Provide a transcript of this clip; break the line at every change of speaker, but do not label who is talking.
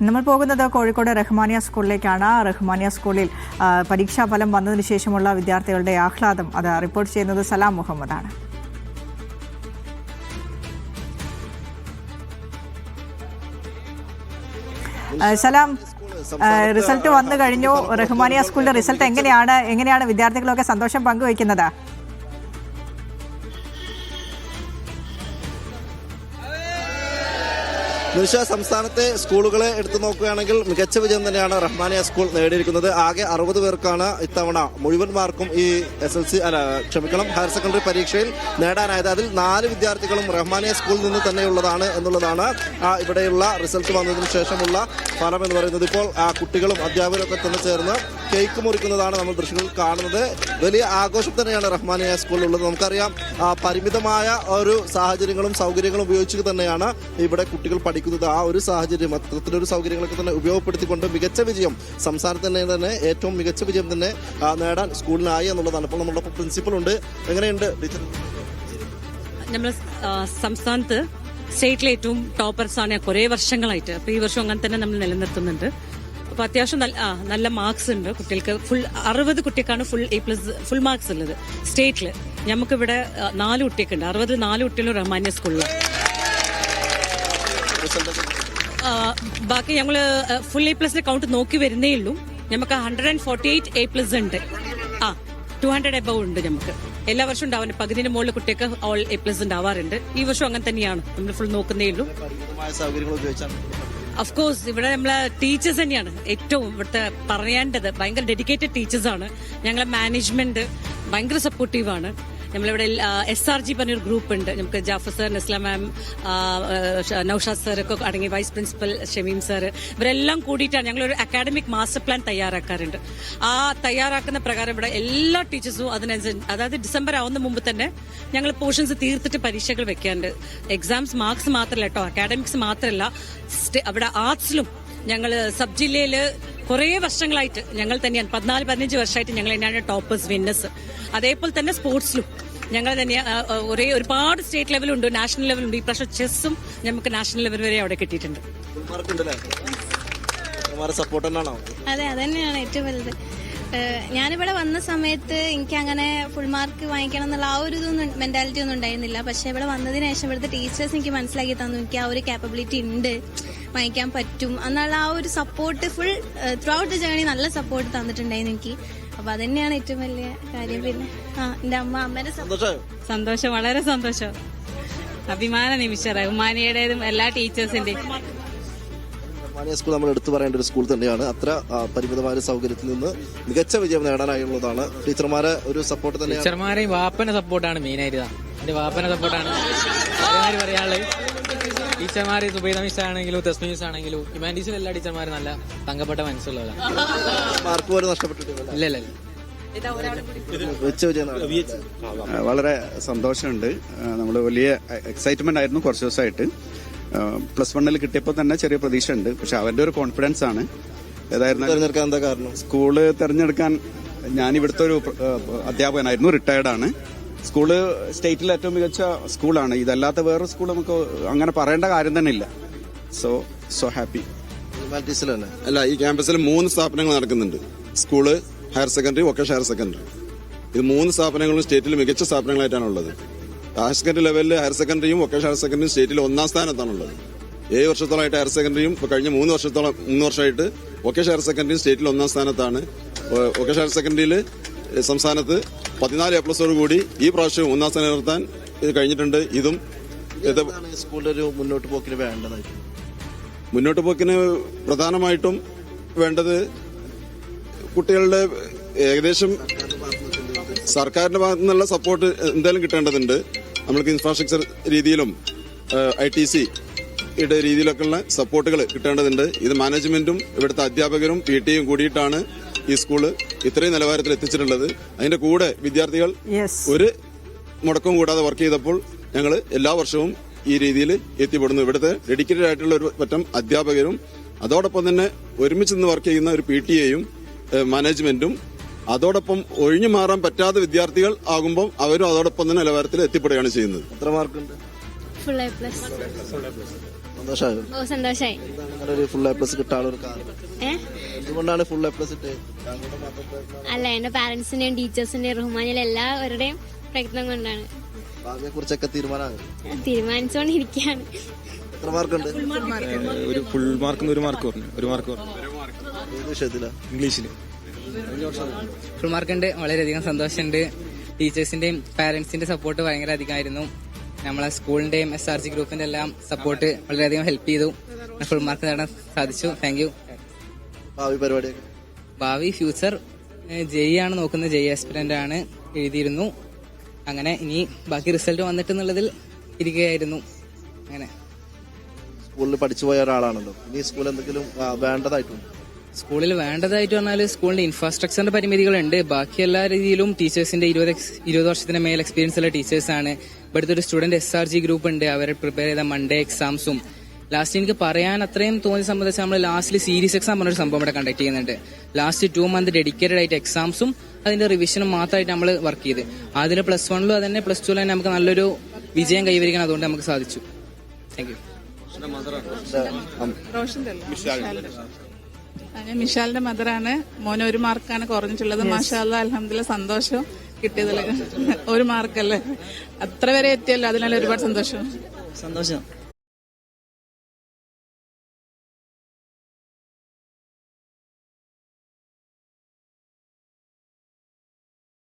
നമ്മൾ പോകുന്നത് കോഴിക്കോട് റഹ്മാനിയ സ്കൂളിലേക്കാണ്. റഹ്മാനിയ സ്കൂളിൽ പരീക്ഷാ ഫലം വന്നതിന് ശേഷമുള്ള വിദ്യാർത്ഥികളുടെ ആഹ്ലാദം അത് റിപ്പോർട്ട് ചെയ്യുന്നത് സലാം മുഹമ്മദാണ്. സലാം, റിസൾട്ട് വന്നു കഴിഞ്ഞു. റഹ്മാനിയ സ്കൂളിന്റെ റിസൾട്ട് എങ്ങനെയാണ് വിദ്യാർത്ഥികളൊക്കെ സന്തോഷം പങ്കുവയ്ക്കുന്നത്?
സംസ്ഥാനത്തെ സ്കൂളുകളെ എടുത്തു നോക്കുകയാണെങ്കിൽ മികച്ച വിജയം തന്നെയാണ് റഹ്മാനിയ സ്കൂൾ നേടിയിരിക്കുന്നത്. ആകെ 60 പേർക്കാണ് ഇത്തവണ മുഴുവൻ മാർക്കും ഈ ഹയർ സെക്കൻഡറി പരീക്ഷയിൽ നേടാനായത്. അതിൽ 4 വിദ്യാർത്ഥികളും റഹ്മാനിയ സ്കൂളിൽ നിന്ന് തന്നെയുള്ളതാണ് എന്നുള്ളതാണ് ഇവിടെയുള്ള റിസൾട്ട് വന്നതിന് ശേഷമുള്ള ഫലം എന്ന് പറയുന്നത്. ഇപ്പോൾ കുട്ടികളും അധ്യാപകരും ഒക്കെ തന്നെ ചേർന്ന് കേക്ക് മുറിക്കുന്നതാണ് നമ്മൾ ദൃശ്യങ്ങളിൽ കാണുന്നത്. വലിയ ആഘോഷം തന്നെയാണ് റഹ്മാനിയ സ്കൂളിലുള്ളത്. നമുക്കറിയാം, പരിമിതമായ ഒരു സാഹചര്യങ്ങളും സൗകര്യങ്ങളും ഉപയോഗിച്ച് തന്നെയാണ് ഇവിടെ കുട്ടികൾ പഠിക്കുന്നത്. ആ ഒരു സാഹചര്യം, അത്തരത്തിലൊരു സൗകര്യങ്ങളൊക്കെ തന്നെ ഉപയോഗപ്പെടുത്തിക്കൊണ്ട് മികച്ച വിജയം, സംസ്ഥാനത്ത് തന്നെ ഏറ്റവും മികച്ച വിജയം തന്നെ നേടാൻ സ്കൂളിനായി എന്നുള്ളതാണ്. ഇപ്പോൾ നമ്മുടെ പ്രിൻസിപ്പൽ ഉണ്ട്. എങ്ങനെയുണ്ട് ടീച്ചർ?
നമ്മുടെ സംസ്ഥാനത്ത് സ്റ്റേറ്റിലെ ഏറ്റവും ടോപ്പേഴ്സാണ് കുറെ വർഷങ്ങളായിട്ട്. അപ്പൊ ഈ വർഷം അങ്ങനെ തന്നെ നമ്മൾ നിലനിർത്തുന്നുണ്ട്. അപ്പൊ അത്യാവശ്യം നല്ല മാർക്സ് ഉണ്ട് കുട്ടികൾക്ക്. 60 കുട്ടിക്കാണ് ഫുൾ മാർക്സ് ഉള്ളത് സ്റ്റേറ്റില്. നമുക്കിവിടെ 4 കുട്ടിയൊക്കെ ഉണ്ട്. 60 4 കുട്ടികളും റഹ്മാനിയ സ്കൂളിലാണ്. ബാക്കി ഞങ്ങള് ഫുൾ A+ കൗണ്ട് നോക്കി വരുന്നേ ഉള്ളൂ. നമുക്ക് 148 A+ ഉണ്ട്. 200 എബവ് ഉണ്ട്. നമുക്ക് എല്ലാ വർഷവും ഉണ്ടാവാറുണ്ട്. പകുതിന് മുകളിൽ കുട്ടികൾക്ക് ഓൾ A+ ഉണ്ടാവാറുണ്ട്. ഈ വർഷം അങ്ങനെ തന്നെയാണ്. നമ്മൾ ഫുൾ നോക്കുന്നേ ഉള്ളൂ. അഫ്കോഴ്സ് ഇവിടെ നമ്മളെ ടീച്ചേഴ്സ് തന്നെയാണ് ഏറ്റവും ഇവിടുത്തെ പറയേണ്ടത്. ഭയങ്കര ഡെഡിക്കേറ്റഡ് ടീച്ചേഴ്സാണ്. ഞങ്ങളെ മാനേജ്മെന്റ് ഭയങ്കര സപ്പോർട്ടീവാണ്. നമ്മളിവിടെ SRG പറഞ്ഞൊരു ഗ്രൂപ്പ് ഉണ്ട്. നമുക്ക് ജാഫർ സർ, നസ്ല മാം, നൌഷാദ് സർ ഒക്കെ അടങ്ങി, വൈസ് പ്രിൻസിപ്പൽ ഷമീം സർ, ഇവരെല്ലാം കൂടിയിട്ടാണ് ഞങ്ങളൊരു അക്കാഡമിക് മാസ്റ്റർ പ്ലാൻ തയ്യാറാക്കാറുണ്ട്. ആ തയ്യാറാക്കുന്ന പ്രകാരം ഇവിടെ എല്ലാ ടീച്ചേഴ്സും അതിനനുസരിച്ച്, അതായത് ഡിസംബർ ആവുന്ന മുമ്പ് തന്നെ ഞങ്ങൾ പോർഷൻസ് തീർത്തിട്ട് പരീക്ഷകൾ വെക്കാറുണ്ട്. എക്സാംസ് മാർക്സ് മാത്രമല്ല കേട്ടോ, അക്കാഡമിക്സ് മാത്രമല്ല, അവിടെ ആർട്സിലും ഞങ്ങൾ സബ് ജില്ലയില് കുറെ വർഷങ്ങളായിട്ട് ഞങ്ങൾ തന്നെയാണ്, 14-15 വർഷമായിട്ട് ഞങ്ങൾ തന്നെയാണ് ടോപ്പേഴ്സ്, വിന്നേഴ്സ്. അതേപോലെ തന്നെ സ്പോർട്സിലും ഞങ്ങൾ തന്നെയാണ്. ഒരുപാട് സ്റ്റേറ്റ് ലെവലുണ്ട്, നാഷണൽ ലെവലുണ്ട്. ഈ പ്രാവശ്യം ചെസ്സും നമുക്ക് നാഷണൽ ലെവൽ വരെ അവിടെ കിട്ടിയിട്ടുണ്ട്.
അതെ, അതന്നെയാണ് ഏറ്റവും വലുത്. ഞാനിവിടെ വന്ന സമയത്ത് എനിക്ക് അങ്ങനെ ഫുൾ മാർക്ക് വാങ്ങിക്കണം എന്നുള്ള ആ ഒരു മെന്റാലിറ്റി ഒന്നും ഉണ്ടായിരുന്നില്ല. പക്ഷെ ഇവിടെ വന്നതിന് ശേഷം ഇവിടുത്തെ ടീച്ചേഴ്സ് എനിക്ക് മനസ്സിലാക്കി തന്നു എനിക്ക് ആ ഒരു കാപ്പബിലിറ്റി ഉണ്ട്, വാങ്ങിക്കാൻ പറ്റും എന്നുള്ള ആ ഒരു support full through out the journey നല്ല സപ്പോർട്ട് തന്നിട്ടുണ്ടായിരുന്നു എനിക്ക്. അപ്പൊ അതന്നെയാണ് ഏറ്റവും വലിയ കാര്യം. പിന്നെ എന്റെ അമ്മേന്റെ
സന്തോഷം, വളരെ സന്തോഷം, അഭിമാന നിമിഷം റഹ്മാനിയുടേതും എല്ലാ ടീച്ചേഴ്സിന്റെയും.
റഹ്മാനിയ സ്കൂൾ നമ്മൾ എടുത്തു പറയേണ്ട ഒരു സ്കൂൾ തന്നെയാണ്. അത്ര പരിമിതമായ സൗകര്യത്തിൽ നിന്ന് മികച്ച വിജയം നേടാനായുള്ളതാണ്. ടീച്ചർമാരെ ഒരു സപ്പോർട്ട് തന്നെ.
ടീച്ചർമാരെയും വാപ്പന്റെ സപ്പോർട്ടാണ് മെയിനായിട്ട്. എന്റെ വാപ്പന്റെ സപ്പോർട്ടാണ് പറയാനുള്ളത്. ടീച്ചർമാര് സുബൈദ മിസ് ആണെങ്കിലും തസ്മി മിസ് ആണെങ്കിലും ഹ്യൂമാനിറ്റീസിൽ എല്ലാ ടീച്ചർമാരും നല്ല തങ്കപ്പെട്ട മനസ്സുള്ളവരാണ്.
മാർക്ക് പോലും നഷ്ടപ്പെട്ടിട്ടില്ല.
ഇല്ല.
വളരെ സന്തോഷമുണ്ട്. നമ്മള് വലിയ എക്സൈറ്റ്മെന്റ് ആയിരുന്നു കുറച്ച് ദിവസമായിട്ട്. +1 കിട്ടിയപ്പോൾ തന്നെ ചെറിയ പ്രതീക്ഷ ഉണ്ട്. പക്ഷെ അവന്റെ ഒരു കോൺഫിഡൻസ് ആണ്.
ഏതായിരുന്നു എന്താ കാരണം?
സ്കൂള് തെരഞ്ഞെടുക്കാൻ ഞാൻ ഇവിടുത്തെ ഒരു അധ്യാപകനായിരുന്നു, റിട്ടയർഡ് ആണ്. സ്കൂള് സ്റ്റേറ്റിലെ ഏറ്റവും മികച്ച സ്കൂളാണ്. ഇതല്ലാത്ത വേറൊരു സ്കൂൾ നമുക്ക് അങ്ങനെ പറയേണ്ട കാര്യം തന്നെ ഇല്ല. So happy.
അല്ല, ഈ ക്യാമ്പസിൽ 3 സ്ഥാപനങ്ങൾ നടക്കുന്നുണ്ട്. School, higher secondary, vocational higher secondary. ഇത് 3 സ്ഥാപനങ്ങളും സ്റ്റേറ്റിൽ മികച്ച സ്ഥാപനങ്ങളായിട്ടാണ് ഉള്ളത്. ഹയർ സെക്കൻഡറി ലെവലിൽ ഹയർ സെക്കൻഡറിയും വൊക്കേഷണൽ ഹയർ സെക്കൻഡറിയും സ്റ്റേറ്റിൽ 1ാം സ്ഥാനത്താണുള്ളത്. 7 വർഷത്തോളമായിട്ട് ഹയർ സെക്കൻഡറിയും കഴിഞ്ഞ 3 വർഷമായിട്ട് വൊക്കേഷണൽ ഹയർ സെക്കൻഡറിയും സ്റ്റേറ്റിൽ 1ാം സ്ഥാനത്താണ്. വൊക്കേഷണൽ ഹയർ സെക്കൻഡറിയിൽ സംസ്ഥാനത്ത് 14 A+ കൂടി ഈ പ്രാവശ്യം 1ാം സ്ഥാനം നിർത്താൻ ഇത് കഴിഞ്ഞിട്ടുണ്ട്. ഇതും
സ്കൂളിന്റെ ഒരു മുന്നോട്ട് പോക്കിന് വേണ്ടത്,
മുന്നോട്ട് പോക്കിന് പ്രധാനമായിട്ടും വേണ്ടത് കുട്ടികളുടെ ഏകദേശം സർക്കാരിന്റെ ഭാഗത്തു നിന്നുള്ള സപ്പോർട്ട് എന്തായാലും കിട്ടേണ്ടതുണ്ട്. നമ്മൾക്ക് ഇൻഫ്രാസ്ട്രക്ചർ രീതിയിലും ITC യുടെ രീതിയിലൊക്കെയുള്ള സപ്പോർട്ടുകൾ കിട്ടേണ്ടതുണ്ട്. ഇത് മാനേജ്മെന്റും ഇവിടുത്തെ അധ്യാപകരും PT-യും കൂടിയിട്ടാണ് ഈ സ്കൂള് ഇത്രയും നിലവാരത്തിൽ എത്തിച്ചിട്ടുള്ളത്. അതിന്റെ കൂടെ വിദ്യാർത്ഥികൾ ഒരു മുടക്കം കൂടാതെ വർക്ക് ചെയ്തപ്പോൾ ഞങ്ങൾ എല്ലാ വർഷവും ഈ രീതിയിൽ എത്തിപ്പെടുന്നു. ഇവിടുത്തെ ഡെഡിക്കേറ്റഡ് ആയിട്ടുള്ള ഒരു പറ്റം അധ്യാപകരും അതോടൊപ്പം തന്നെ ഒരുമിച്ച് നിന്ന് വർക്ക് ചെയ്യുന്ന ഒരു PT-യെയും മാനേജ്മെന്റും അതോടൊപ്പം ഒഴിഞ്ഞു മാറാൻ പറ്റാത്ത വിദ്യാർത്ഥികൾ ആകുമ്പോൾ അവരും അതോടൊപ്പം തന്നെ നിലവാരത്തിൽ എത്തിപ്പെടുകയാണ് ചെയ്യുന്നത്.
എത്ര മാർക്കുണ്ട്?
Full A+.
സന്തോഷമായോ?
ഓ സന്തോഷായി.
എന്താണ് അങ്ങനെ ഒരു ഫുൾ A+ കിട്ടാനുള്ള ഒരു കാരണം? എന്തുകൊണ്ടാണ് ഫുൾ A+ ഇട്ട്? താങ്കളുടെ മാത്രം
അല്ല, എന്റെ പാരന്റ്സിന്റെയും ടീച്ചേഴ്സിന്റെയും റഹ്മാനിലെ എല്ലാവരുടെയും പ്രയത്നം കൊണ്ടാണ്.
ഭാവിയെ കുറിച്ചൊക്കെ തീരുമാനമായി?
തീരുമാനിച്ചുകൊണ്ടിരിക്കുകയാണ്.
എത്ര മാർക്കുണ്ട്?
ഒരു ഫുൾ മാർക്ക് ഒരു മാർക്ക് പറഞ്ഞു.
ഏത് വിഷയത്തിലാ?
ഇംഗ്ലീഷിൽ
ഫുൾ മാർക്കുണ്ട്. വളരെയധികം സന്തോഷമുണ്ട്. ടീച്ചേഴ്സിന്റെയും പാരന്റ്സിന്റെ സപ്പോർട്ട് ഭയങ്കര അധികമായിരുന്നു. നമ്മളെ സ്കൂളിന്റെയും SRG ഗ്രൂപ്പിന്റെ എല്ലാം സപ്പോർട്ട് വളരെയധികം ഹെൽപ്പ് ചെയ്തു. ഫുൾ മാർക്ക് നേടാൻ സാധിച്ചു. Thank you.
ഭാവി പരിപാടിയൊക്കെ?
ഭാവി ഫ്യൂച്ചർ JEE ആണ് നോക്കുന്നത്. JEE ആസ്പിരന്റ് ആണ്, എഴുതിയിരുന്നു. അങ്ങനെ ഇനി ബാക്കി റിസൾട്ട് വന്നിട്ടെന്നുള്ളതിൽ ഇരിക്കുകയായിരുന്നു. അങ്ങനെ
സ്കൂളിൽ പഠിച്ചു പോയ ഒരാളാണല്ലോ, ഇനി സ്കൂളിൽ എന്തെങ്കിലും വേണ്ടതായിട്ടുണ്ട്?
സ്കൂളിൽ വേണ്ടതായിട്ട് പറഞ്ഞാൽ സ്കൂളിന്റെ ഇൻഫ്രാസ്ട്രക്ചറിന്റെ പരിമിതികളുണ്ട്. ബാക്കി എല്ലാ രീതിയിലും ടീച്ചേഴ്സിന്റെ 20 വർഷത്തിന് മേൽ എക്സ്പീരിയൻസ് ഉള്ള ടീച്ചേഴ്സാണ്. ഇവിടുത്തെ ഒരു സ്റ്റുഡന്റ് SRG ഗ്രൂപ്പ് ഉണ്ട്. അവരെ പ്രിപ്പയർ ചെയ്ത മൺഡേ എക്സാംസും ലാസ്റ്റ് എനിക്ക് പറയാൻ അത്രയും തോന്നിയ സംബന്ധിച്ച് നമ്മൾ ലാസ്റ്റിൽ സീരീസ് എക്സാം പറഞ്ഞൊരു സംഭവം ഇവിടെ കണ്ടക്ട് ചെയ്യുന്നുണ്ട്. ലാസ്റ്റ് 2 മന്ത് ഡെഡിക്കേറ്റഡ് ആയിട്ട് എക്സാംസും അതിന്റെ റിവിഷനും മാത്രമായിട്ട് നമ്മൾ വർക്ക് ചെയ്ത് അതിൽ +1 അതന്നെ +2 തന്നെ നമുക്ക് നല്ലൊരു വിജയം കൈവരിക്കാൻ അതുകൊണ്ട് നമുക്ക് സാധിച്ചു. Thank you.
ഞാൻ മിഷാലിന്റെ മദറാണ്. മോന് 1 മാർക്കാണ് കുറഞ്ഞിട്ടുള്ളത്. മാഷാ അല്ലാഹ്, അൽഹംദുലില്ലാഹ്, സന്തോഷം കിട്ടിയതിൽ. 1 മാർക്കല്ലേ, അത്ര വരെ എത്തിയല്ലോ, അതിനാലും ഒരുപാട് സന്തോഷം.